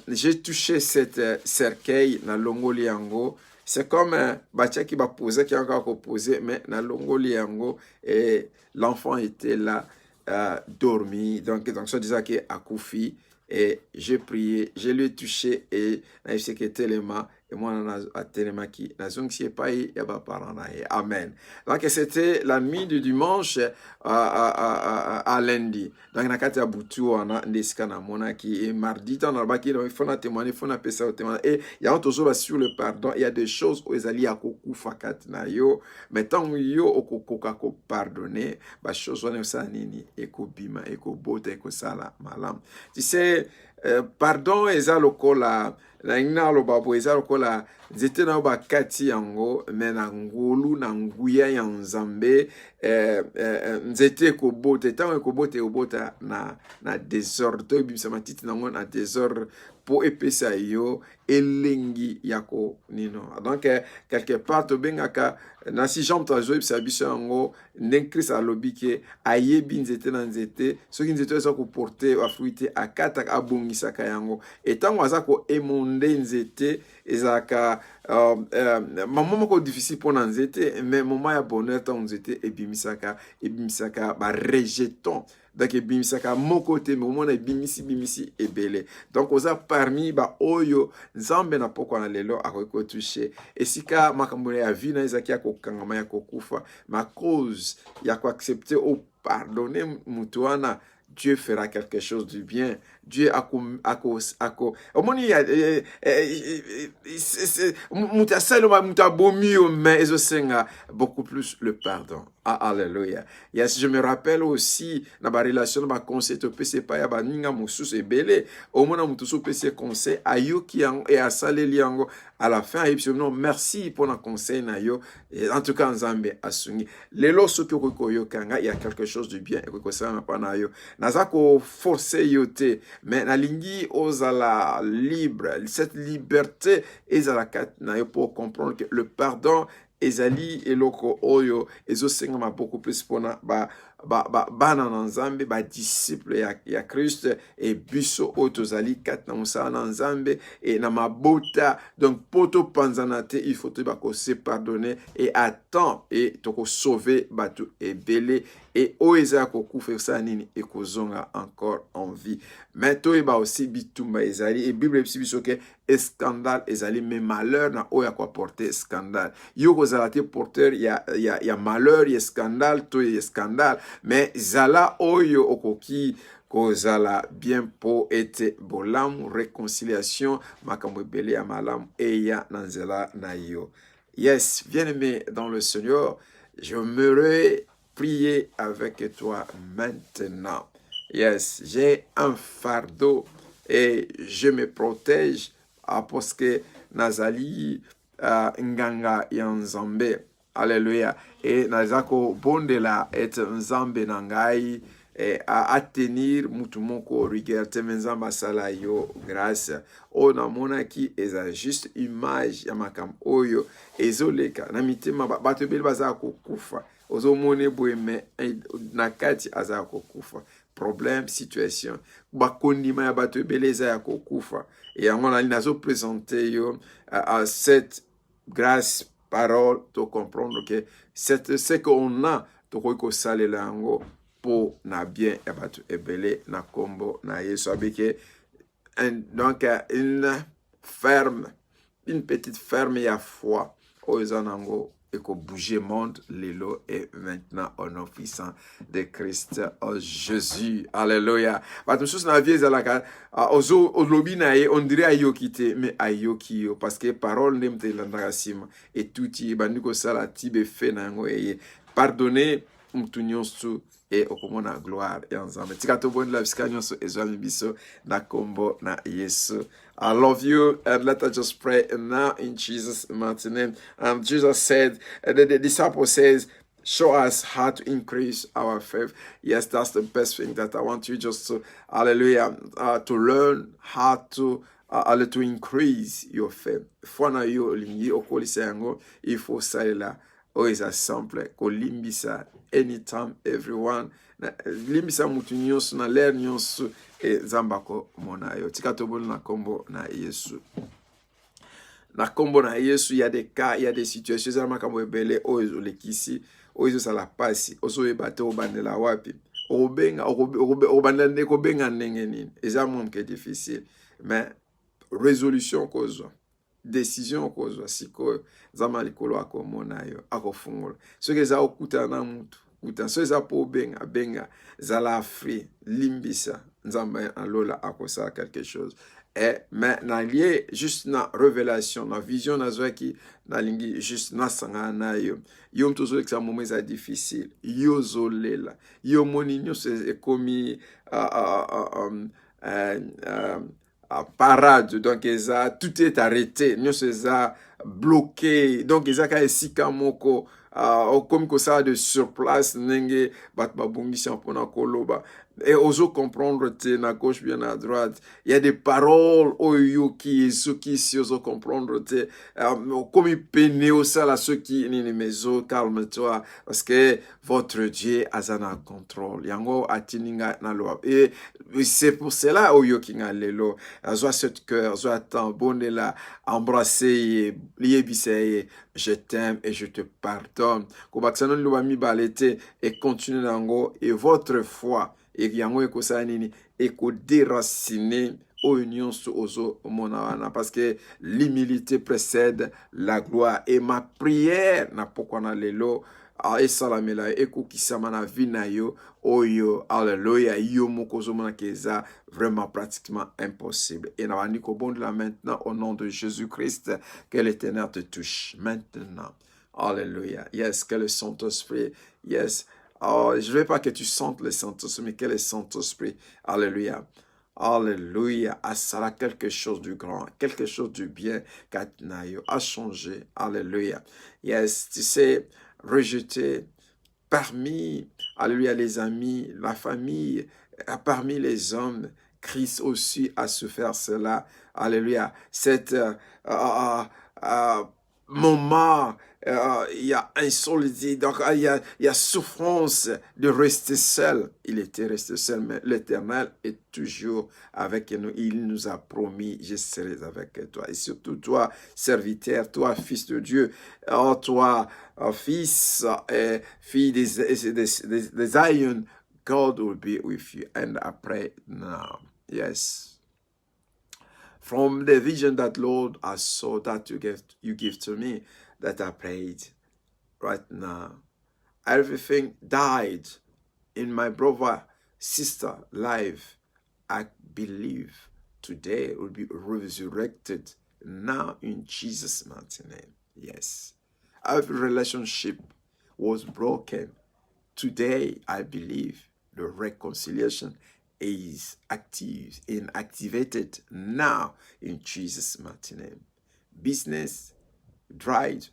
j'ai touché cette cercueil na Longoliango. C'est comme Batia qui va poser, qui a encore posé, mais na Longoliango, et l'enfant était là, dormi. Donc ça disait qu'il a Koufi. Et j'ai prié, je lui ai touché et je sais que tellement et moi a tellement qui la zone c'est pas il y a pas parlant amen. Donc c'était la nuit du dimanche à lundi. Donc na kati ya butu on a ndesika na mona qui est mardi dans le baki il faut na témoigner, il faut na pesa au témoin, et il y a toujours sur le pardon, il y a des choses où ezali ya kokufa kati na yo, mais tant yo okokoka ko pardonner ba chose on ça nini ekobima ekobota ekosala malam. Tu sais pardon eza lokola na ina lo babo eza lokola zete na ba kati yango mais na ngolu na nguya ya nzambe nzete ko bote tango ko bote obota na désordre to bimisa matiti nango na désordre pour epesa yo elengi yako nino. Donc quelque part to bengaka na si jambe to zo bimisa biso yango nenkris alobi ke ayebi nzete na nzete soki nzete eza ko porter a fruité akata abongisa ka yango, et tango aza ko emonde nzete ezalaka moment moko difficile mpona nzete, mais moment ya bonheur ntango nzete ebimisaka barejeton, donc ebimisaka moko te, mais omona bimisi ebele. Donc oza parmi baoyo nzambe na pokwa na lelo akoki kotouche esika makambo ya vie na ezalaki ya kokangama ya kokufa, ma cause ya koaccepte opardonne mutu wana, Dieu fera quelque chose du bien. Dieu omoni muta bomio, mais ezosenga beaucoup plus le pardon. Ah, alléluia. Yes, je me rappelle aussi na ba relation na ba conseil to pese pa ya ba ninga mususu ebele omona mutu so pese conseil ayoki yango et asaleli yango à la fin ayebisi non merci pour na conseil na yo. En tout cas nzambe asungi lelo soki okoyokanga il y a quelque chose de bien ekosala pa na yo naza ko forcer yo te, mais nalingi ozala libre, cette liberté ezala kat na yo pour comprendre que le pardon ezali eloko oyo ezosengama beaucoup plus pona bana na nzambe disciple ya Christ et biso oyo tozali kat na mosala na nzambe et na mabota. Donc poto panzana te il faut te se pardonner et attend et toko sauver bato ebele et oeza kokufa sa nini ekozonga encore en vie. Mais toyeba aussi bitumba ezali et Bible biso ke scandale ezali, mais malheur na oya ko porter scandale. Yo kozala te porteur ya malheur, ya scandale, to ya scandale, mais zala oyo okoki kozala bien po ete bolamu réconciliation makambo ebele ya malamu eya nanzela na yo. Yes, bien-aimé dans le Seigneur, je me prier avec toi maintenant. Yes, j'ai un fardeau et je me protège parce que nazali nganga ya nzambe. Alléluia. Et nazako bondela et nzambe nangai à tenir mutu moko rigueur te menzamba sala yo grâce o na mona ki eza juste image ya makam oyo ezoleka na mitema bato beli baza kokufa ozo mone boeme na kati aza kokufa problème situation bakondima ya bato beleza ya kokufa et yango na nazo présenter yo à cette grâce parole to comprendre que ce qu'on a to ko salela yango po na bien ya bato ebele na kombo na Yesu abike. Donc une petite ferme ya foi oizanango eko bouger monde lelo et maintenant au nom puissant de Christ Jésus. Alléluia. Bato sous na vie ezalaka ozo olobi na ye on dirait ayoki te, mais ayoki yo parce que parole ndemte landaka sima et tuti bandiko sala tibe fe na ngo eye pardonner mutu nyonso et okomona gloire ya nzambe. Tika to bonne la bisika nyonso ezwami biso na kombo na Yesu. I love you, and let us just pray now in Jesus' mighty name. Jesus said, the disciple says, show us how to increase our faith. Yes, that's the best thing that I want you just to, hallelujah, to learn how to increase your faith. Fwana yo lingi okolisa yango, il faut salela. O is simple, ko limbisa anytime, everyone. Limbisa mutu nyonso na l'air nyonso e zambako mona yo. Tika tobolo na kombo na Yesu. Na kombo na Yesu, il y a des cas, il y a des situations za makambo ebele o ezolekisi, o ezosala pasi, oso ebate obandela wapi. Obenga obandela ndeko benga ndenge nini. Eza momke difficile, mais résolution kozwa. Décision kozwa siko zama likolo akomona yo akofungola soki eza okuta na mutu kuta so eza po benga zala afri limbisa nzamba alola akosala quelque chose et mais na lié juste na révélation na vision na zwaki na lingi juste na sanga na yo mtu zo eksa moment eza difficile yo zolela yo moni nyonso ekomi parade, donc tout est arrêté, nous c'est bloqué, donc ils ont esika moko comme ça de sur place nenge bat babungisa pona koloba, et oso comprendre te na gauche bien à droite. Il y a des paroles oyo qui ceux qui si oso comprendre te comme il peine au ça là ceux qui ni mezo calme-toi parce que votre Dieu a un contrôle. Yango atininga na lo et c'est pour cela oyo qui nga lelo azo cette cœur zo attend bonne là embrasser liebiseye je t'aime et je te pardonne. Ko baksanon lo mi balete et continue nango et votre foi et yango ekosa nini eko déraciner au union ozo monawana parce que l'humilité précède la gloire et ma prière na pourquoi na lelo a esalamela ekokisama na vie na yo oyo alléluia yo mokozo mona keza vraiment pratiquement impossible et na bandi ko bon là maintenant au nom de Jésus-Christ que l'Éternel te touche maintenant. Alléluia. Yes, que le Saint-Esprit, yes. Oh, je ne veux pas que tu sentes le Saint-Esprit, mais que le Saint-Esprit, alléluia. Alléluia, à ça quelque chose du grand, quelque chose du bien qu'Atnaïo a changé. Alléluia. Yes, tu sais, rejeter parmi, alléluia, les amis, la famille, parmi les hommes, Christ aussi a souffert cela. Alléluia. Cet moment, il y a insolité, donc il y a souffrance de rester seul. Il était resté seul, mais l'Éternel est toujours avec nous. Il nous a promis, je serai avec toi. Et surtout toi, serviteur, toi, fils de Dieu, oh, toi, fils et fille des Zion, God will be with you. And I pray now. Yes. From the vision that, Lord, I saw that you give to me, that I prayed right now. Everything died in my brother, sister life. I believe today will be resurrected now in Jesus' mighty name. Yes. Every relationship was broken. Today, I believe the reconciliation is active and activated now in Jesus' mighty name. Business dried.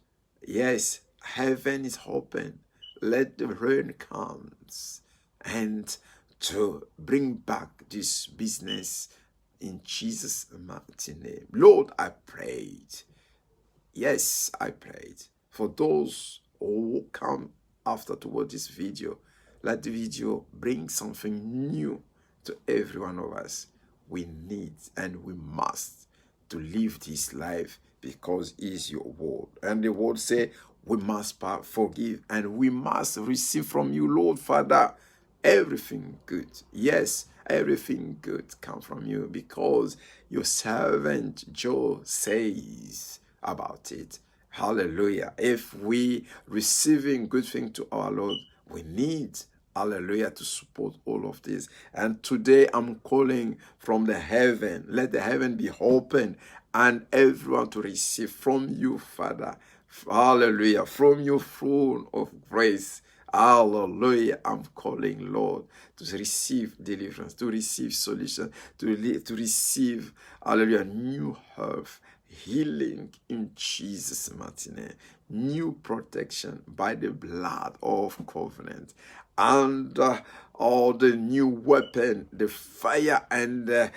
Yes, heaven is open. Let the rain comes and to bring back this business in Jesus' mighty name. Lord, I prayed. Yes, I prayed for those who come after toward this video. Let the video bring something new to every one of us. We need and we must to live this life because it is your word. And the word say we must forgive and we must receive from you, Lord Father, everything good. Yes, everything good come from you because your servant Joe says about it. Hallelujah. If we receiving good thing to our Lord, we need, hallelujah, to support all of this. And today I'm calling from the heaven. Let the heaven be open and everyone to receive from you, Father. Hallelujah. From your throne of grace. Hallelujah. I'm calling, Lord, to receive deliverance, to receive solution, to receive, hallelujah, new health, healing in Jesus' mighty name, new protection by the blood of covenant, and all the new weapon, the fire and the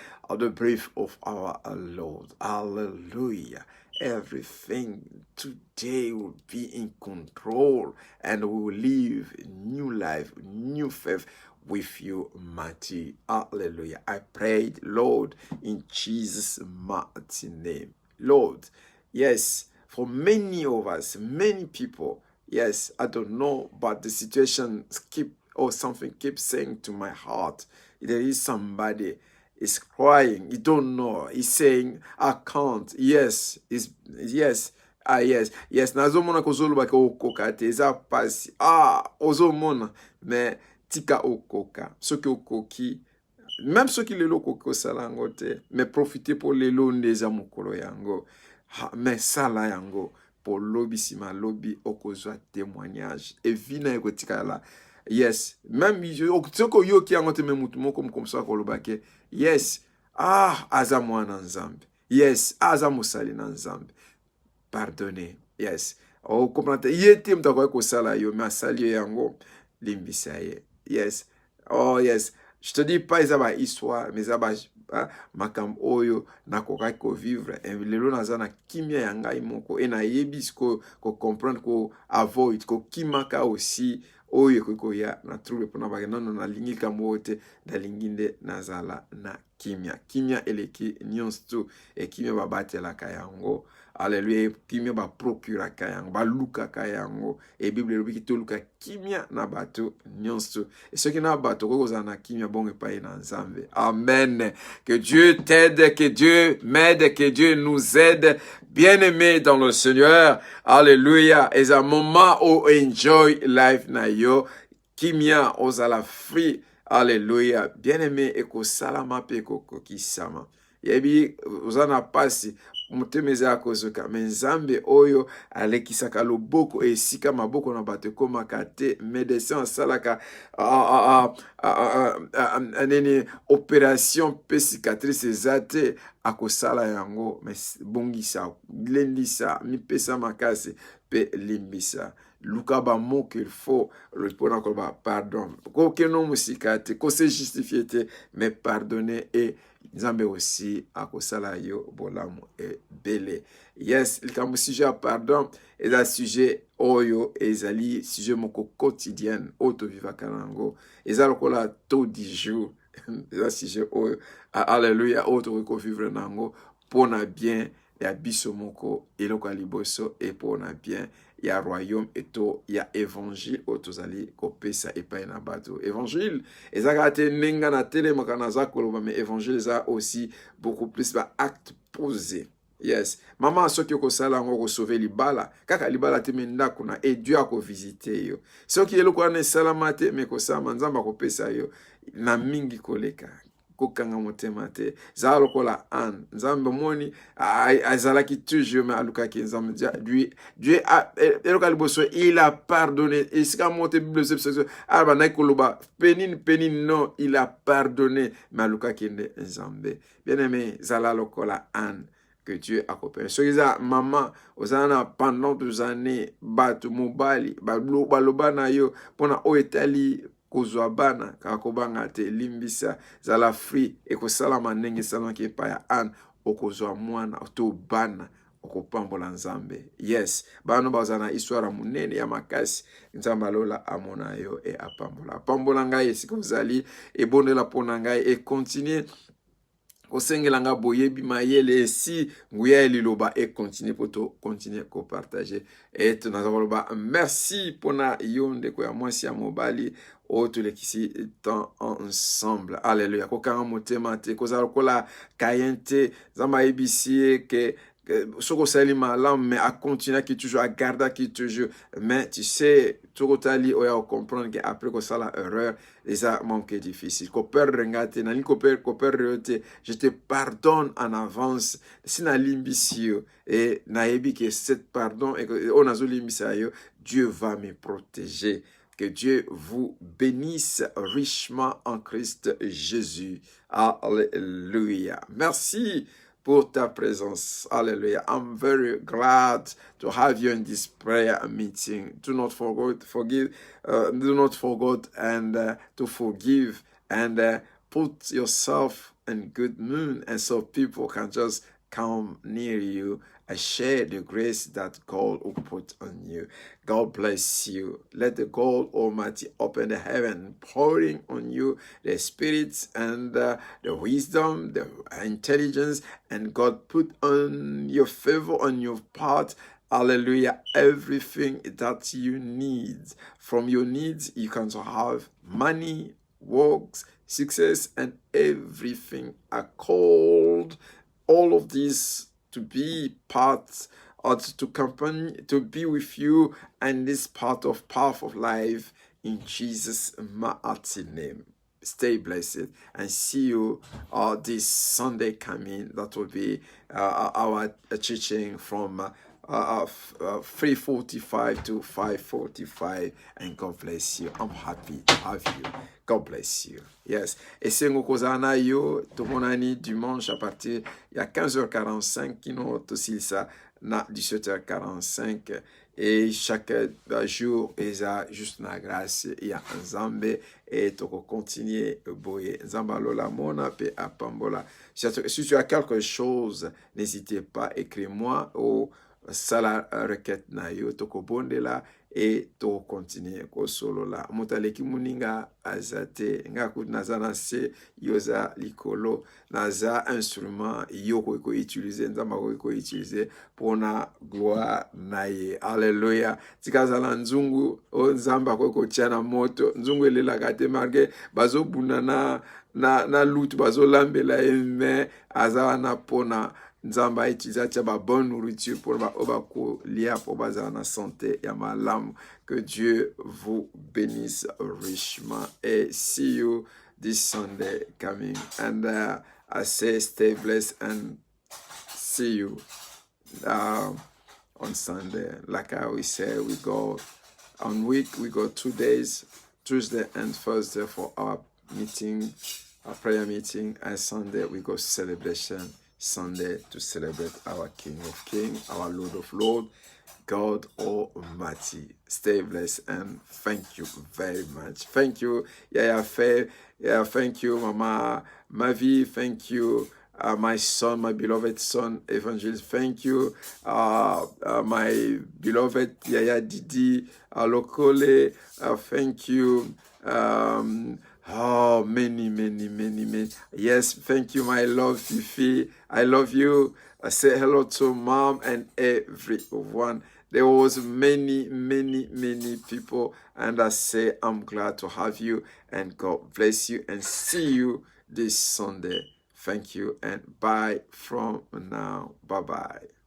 breath of our Lord. Hallelujah. Everything today will be in control and we will live a new life, new faith with you, mighty. Hallelujah. I prayed, Lord, in Jesus' mighty name. Lord, yes, for many of us, many people, yes, I don't know, but the situation something keeps saying to my heart, there is somebody is crying, you don't know, he's saying, I can't, yes, yes, yes, nazomona kozoloba ke okoka te, eza pasi, ozomona, mais tika okoka, soki okoki, même ceux qui le koko salango te, mais profiter pour le ndeza mukolo yango, mais sala yango, pour lobi sima lobi okozwa témoignage, et vina yako tika la, yes, même tsoko yo ki yango te me mutu moko comme ça kolobake, yes, aza mwana nzambe, yes, aza musali na nzambe, pardonnez, yes, comprendre, yete mtako ko sala yo, mais asali yango limbisa ye, yes, oh yes, Je te dis pas eza ba histoire, mais eza ba makam oyo nakoka ko vivre. Et lelo naza na kimia ya ngai moko, et na yebis ko comprendre, ko avoid, ko kimaka aussi oyo ko ya na trouble pona ba non na lingi kamote na linginde nazala na kimia. Kimia eleki nyonso et kimia ba batela kayango. Alléluia, kimia ba procura kayango, ba luka kayango, et Bible lobi ki to luka kimia na bato nyonso. Et ce qui na bato ko na kimia bonge pa na nzambe. Amen. Que Dieu t'aide, que Dieu m'aide, que Dieu nous aide. Bien-aimé dans le Seigneur. Alléluia. Et un moment où enjoy life na yo, kimia ozala free. Alléluia. Bien-aimé eko salama pe ko kisama. Yebi ozana pasi mutemeze akozoka menzambe oyo alekisaka loboko esika maboko na bato komaka te médecin salaka nini opération pe cicatrice zate akosala yango bongisa lendisa mipesa makasi pe limbisa luka ba mot qu'il faut le pona ko ba pardon ko keno musika te ko se justifier te mais pardonner et Nzambe aussi akosala yo bolamu e bele. Yes, likambo sujet pardon et un sujet oyo ezali sujet moko quotidien auto vivaka nango ezalo kola taux du jour un sujet oyo alléluia auto ko vivre nango pona bien ya biso moko eloko liboso et pona bien ya royaume eto ya évangile otozali kopesa epai na bato évangile ezaka te ninga na telemaka naza koloba mais évangile eza aussi beaucoup plus ba acte posé. Yes, mama soki okosala ngo ko sauver libala kaka libala te ndako na et Dieu ako visiter yo soki eloko na salama te mais ko sama nzamba kopesa yo na mingi koleka kokanga motema te za lokola an nzambe moni azalaki toujours mais alukaki nzambe Dieu a eloka liboso il a pardonné et sika monte bible alba na koloba penin non il a pardonné mais alukaki nzambe bien-aimé zala lokola an que Dieu a coopéré. So iza maman ozana pendant 2 années batu mobali baloba na yo pona o etali kozwa bana kakobanga te limbisa zala free ekosala manenge salaki epa ya an okozwa mwana to bana okopambola nzambe. Yes, bano bazana histoire munene ya makasi nzambe alola amona yo e apambola ngai esika ozali ebondela pona ngai e continue kosengelanga boyebi mayele si nguya liloba et continue poto continuer ko partager et tunazoloba merci pona yonde ko ya mwasi ya mobali o tulekisi temps ensemble. Alléluia. Ko kanga motema te ko za kola kayente zama ebisi ke soko sali malam mais à continuer qui toujours à garder qui toujours mais tu sais tout tali oya comprendre que après que ça la erreur les a manqué difficile ko perdre ngate na ko perdre je te pardonne en avance si na limbisio et na ebi que cette pardon et on a limbisa yo Dieu va me protéger. Que Dieu vous bénisse richement en Christ Jésus. Alléluia. Merci pour ta présence. Hallelujah. I'm very glad to have you in this prayer meeting. Do not forget and to forgive and put yourself in good mood, and so people can just come near you and share the grace that God will put on you. God bless you. Let the God Almighty open the heaven, pouring on you the spirits and the wisdom, the intelligence, and God put on your favor on your part. Hallelujah. Everything that you need. From your needs, you can have money, works, success, and everything are called. All of these to be part or to accompany, to be with you in this path of life in Jesus' mighty name. Stay blessed and see you this Sunday coming. That will be our teaching from 3:45 to 5:45, and God bless you. I'm happy to have you. God bless you. Yes. Et c'est ngokozana yo tomonani dimanche à partir il y a 15h45 kino aussi ça na 17h45 et chaque jour eza juste na grâce ya nzambe et toko continuer boye nzambe alola mona pe apambola. Si tu as quelque chose, n'hésitez pas, écris-moi au sala requête na yo toko bondela et to continuer ko solo la motaleki muninga azate ngaku naza na se yoza likolo naza instrument yoko ko utiliser nzamba ko utiliser pona gloire naye. Alléluia. Tikazala nzungu o nzamba ko tiana moto nzungu elela kate marke bazo bunana na lutu bazo lambela eme aza na pona nzamba itiliza tia ba bonne nourriture pour ba obako lia pour bazala na santé ya malamu. Que Dieu vous bénisse richement et see you this Sunday coming, and I say stay blessed and see you on Sunday. Like I always say, we go 2 days, Tuesday and Thursday for our meeting, our prayer meeting, and Sunday we go celebration Sunday to celebrate our King of Kings, our Lord of Lords, God Almighty. Stay blessed and thank you very much. Thank you, Yaya Faye. Yeah, thank you, Mama Mavi. Thank you, my son, my beloved son, Evangelist. Thank you, my beloved Yaya Didi Alokole. Thank you. Oh, many. Yes, thank you, my love, Fifi. I love you. I say hello to mom and everyone. There was many people, and I say I'm glad to have you, and God bless you, and see you this Sunday. Thank you, and bye from now. Bye-bye.